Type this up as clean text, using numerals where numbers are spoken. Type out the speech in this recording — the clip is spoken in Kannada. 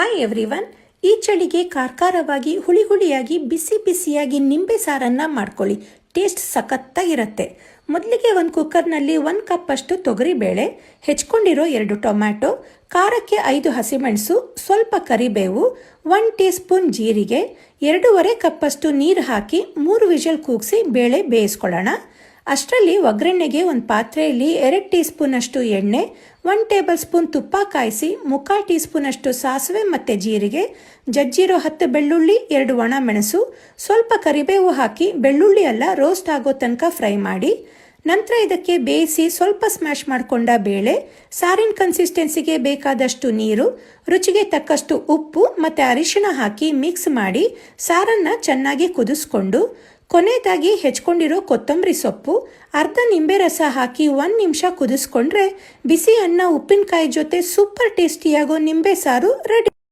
Hi everyone. ಈ ಚಳಿಗೆ ಕಾರ್ಕಾರವಾಗಿ ಹುಳಿ ಹುಳಿಯಾಗಿ ಬಿಸಿ ಬಿಸಿಯಾಗಿ ನಿಂಬೆ ಸಾರನ್ನು ಮಾಡ್ಕೊಳ್ಳಿ. ಟೇಸ್ಟ್ ಸಖತ್ತಾಗಿರುತ್ತೆ. ಮೊದಲಿಗೆ ಒಂದು ಕುಕ್ಕರ್ನಲ್ಲಿ 1 ಕಪ್ ಅಷ್ಟು ತೊಗರಿಬೇಳೆ, ಹೆಚ್ಕೊಂಡಿರೋ 2 ಟೊಮ್ಯಾಟೊ, ಖಾರಕ್ಕೆ 5 ಹಸಿಮೆಣಸು, ಸ್ವಲ್ಪ ಕರಿಬೇವು, 1 ಟೀ ಸ್ಪೂನ್ ಜೀರಿಗೆ, 2.5 ಕಪ್ಪಷ್ಟು ನೀರು ಹಾಕಿ 3 ವಿಷಲ್ ಕೂಗಿಸಿ ಬೇಳೆ ಬೇಯಿಸ್ಕೊಳ್ಳೋಣ. ಅಷ್ಟರಲ್ಲಿ ಒಗ್ಗರಣೆಗೆ ಒಂದು ಪಾತ್ರೆಯಲ್ಲಿ 2 ಟೀ ಸ್ಪೂನಷ್ಟು ಎಣ್ಣೆ, 1 ಟೇಬಲ್ ಸ್ಪೂನ್ ತುಪ್ಪ ಕಾಯಿಸಿ 3/4 ಟೀ ಸ್ಪೂನಷ್ಟು ಸಾಸಿವೆ ಮತ್ತು ಜೀರಿಗೆ, ಜಜ್ಜಿರೋ 10 ಬೆಳ್ಳುಳ್ಳಿ, 2 ಒಣ ಮೆಣಸು, ಸ್ವಲ್ಪ ಕರಿಬೇವು ಹಾಕಿ ಬೆಳ್ಳುಳ್ಳಿ ಎಲ್ಲ ರೋಸ್ಟ್ ಆಗೋ ತನಕ ಫ್ರೈ ಮಾಡಿ. ನಂತರ ಇದಕ್ಕೆ ಬೇಯಿಸಿ ಸ್ವಲ್ಪ ಸ್ಮ್ಯಾಶ್ ಮಾಡಿಕೊಂಡ ಬೇಳೆ, ಸಾರಿನ ಕನ್ಸಿಸ್ಟೆನ್ಸಿಗೆ ಬೇಕಾದಷ್ಟು ನೀರು, ರುಚಿಗೆ ತಕ್ಕಷ್ಟು ಉಪ್ಪು ಮತ್ತು ಅರಿಶಿಣ ಹಾಕಿ ಮಿಕ್ಸ್ ಮಾಡಿ ಸಾರನ್ನು ಚೆನ್ನಾಗಿ ಕುದಿಸ್ಕೊಂಡು ಕೊನೆಯದಾಗಿ ಹೆಚ್ಕೊಂಡಿರೋ ಕೊತ್ತಂಬರಿ ಸೊಪ್ಪು, ಅರ್ಧ ನಿಂಬೆ ರಸ ಹಾಕಿ 1 ನಿಮಿಷ ಕುದಿಸ್ಕೊಂಡ್ರೆ ಬಿಸಿ ಅನ್ನ ಉಪ್ಪಿನಕಾಯಿ ಜೊತೆ ಸೂಪರ್ ಟೇಸ್ಟಿಯಾಗೋ ನಿಂಬೆ ಸಾರು ರೆಡಿ.